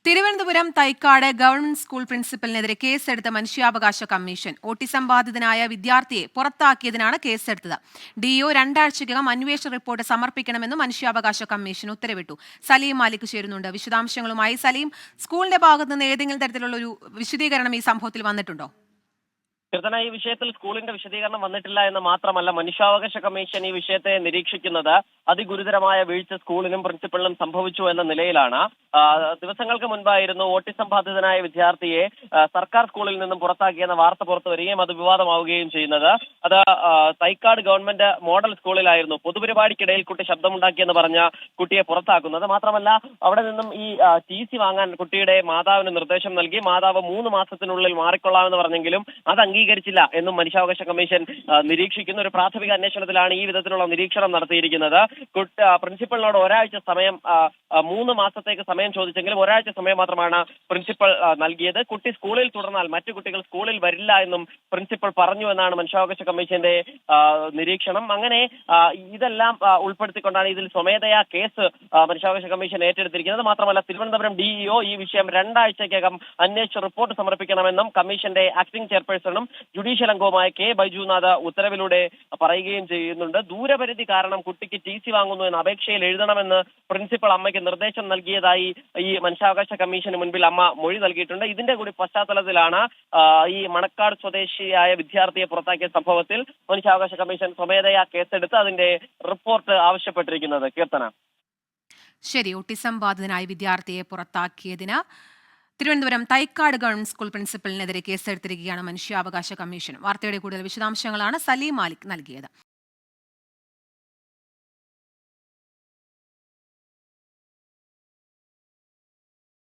Thiruvananthapuram Thycaud government school പ്രിൻസിപ്പലിനെതിരെ കേസെടുത്ത മനുഷ്യാവകാശ commission autism ബാധിതനായ വിദ്യാർത്ഥിയെ പുറത്താക്കിയതിനാണ് കേസെടുത്തത്. ഡിഒ 2 ആഴ്ചയ്ക്കകം അന്വേഷണ റിപ്പോർട്ട് സമർപ്പിക്കണമെന്നും മനുഷ്യാവകാശ കമ്മീഷൻ ഉത്തരവിട്ടു. സലീം മാലിക് ചേരുന്നുണ്ട് വിശദാംശങ്ങളുമായി. സലീം, സ്കൂളിന്റെ ഭാഗത്ത് നിന്ന് ഏതെങ്കിലും തരത്തിലുള്ള ഒരു വിശദീകരണം ഈ സംഭവത്തിൽ വന്നിട്ടുണ്ടോ? കീർത്തന, ഈ വിഷയത്തിൽ സ്കൂളിന്റെ വിശദീകരണം വന്നിട്ടില്ല എന്ന് മാത്രമല്ല, മനുഷ്യാവകാശ കമ്മീഷൻ ഈ വിഷയത്തെ നിരീക്ഷിക്കുന്നത് അതിഗുരുതരമായ വീഴ്ച സ്കൂളിനും പ്രിൻസിപ്പലിനും സംഭവിച്ചു എന്ന നിലയിലാണ്. ദിവസങ്ങൾക്ക് മുൻപായിരുന്നു ഓട്ടിസം ബാധിതനായ വിദ്യാർത്ഥിയെ സർക്കാർ സ്കൂളിൽ നിന്നും പുറത്താക്കിയെന്ന വാർത്ത പുറത്തു വരികയും അത് വിവാദമാവുകയും ചെയ്യുന്നത്. അത് തൈക്കാട് ഗവൺമെന്റ് മോഡൽ സ്കൂളിലായിരുന്നു പൊതുപരിപാടിക്കിടയിൽ കുട്ടി ശബ്ദമുണ്ടാക്കിയെന്ന് പറഞ്ഞ കുട്ടിയെ പുറത്താക്കുന്നത്. മാത്രമല്ല, അവിടെ നിന്നും ഈ TC വാങ്ങാൻ കുട്ടിയുടെ മാതാവിന് നിർദ്ദേശം നൽകി. മാതാവ് 3 മാസത്തിനുള്ളിൽ മാറിക്കൊള്ളാമെന്ന് പറഞ്ഞെങ്കിലും അത് അംഗീകരിച്ചില്ല എന്നും മനുഷ്യാവകാശ കമ്മീഷൻ നിരീക്ഷിക്കുന്ന ഒരു പ്രാഥമിക അന്വേഷണത്തിലാണ് ഈ വിധത്തിലുള്ള നിരീക്ഷണം നടത്തിയിരിക്കുന്നത്. പ്രിൻസിപ്പലിനോട് ഒരാഴ്ച സമയം 3 മാസത്തേക്ക് സമയം ചോദിച്ചെങ്കിലും ഒരാഴ്ച സമയം മാത്രമാണ് പ്രിൻസിപ്പൽ നൽകിയത്. കുട്ടി സ്കൂളിൽ തുടർന്നാൽ മറ്റു കുട്ടികൾ സ്കൂളിൽ വരില്ല എന്നും പ്രിൻസിപ്പൽ പറഞ്ഞു എന്നാണ് മനുഷ്യാവകാശ കമ്മീഷന്റെ നിരീക്ഷണം. അങ്ങനെ ഇതെല്ലാം ഉൾപ്പെടുത്തിക്കൊണ്ടാണ് ഇതിൽ സ്വമേധയാ കേസ് മനുഷ്യാവകാശ കമ്മീഷൻ ഏറ്റെടുത്തിരിക്കുന്നത്. മാത്രമല്ല, തിരുവനന്തപുരം DEO ഈ വിഷയം 2 ആഴ്ചയ്ക്കകം അന്വേഷിച്ച് റിപ്പോർട്ട് സമർപ്പിക്കണമെന്നും കമ്മീഷന്റെ ആക്ടിംഗ് ചെയർപേഴ്സണും ജുഡീഷ്യൽ അംഗവുമായ K. ബൈജുനാഥ് ഉത്തരവിലൂടെ പറയുകയും ചെയ്യുന്നുണ്ട്. ദൂരപരിധി കാരണം കുട്ടിക്ക് TC വാങ്ങുന്നു എന്ന അപേക്ഷയിൽ എഴുതണമെന്ന് പ്രിൻസിപ്പൽ അമ്മയ്ക്ക് നിർദ്ദേശം നൽകിയതായി ഈ മനുഷ്യാവകാശ കമ്മീഷന് മുൻപിൽ അമ്മ മൊഴി നൽകിയിട്ടുണ്ട്. ഇതിന്റെ കൂടി പശ്ചാത്തലത്തിലാണ് ഈ മണക്കാട് സ്വദേശിയായ വിദ്യാർത്ഥിയെ പുറത്താക്കിയ സംഭവത്തിൽ മനുഷ്യാവകാശ കമ്മീഷൻ സ്വമേധയാ കേസെടുത്ത് അതിന്റെ റിപ്പോർട്ട് ആവശ്യപ്പെട്ടിരിക്കുന്നത്. കീർത്തന, ശരി. ഓട്ടിസം ബാധിതനായ വിദ്യാർത്ഥിയെ പുറത്താക്കിയതിന് തിരുവനന്തപുരം തൈക്കാട് ഗവൺമെന്റ് സ്കൂൾ പ്രിൻസിപ്പലിനെതിരെ കേസെടുത്തിരിക്കുകയാണ് മനുഷ്യാവകാശ കമ്മീഷൻ. വാർത്തയുടെ കൂടുതൽ വിശദാംശങ്ങളാണ് സലീം മാലിക് നൽകിയത്.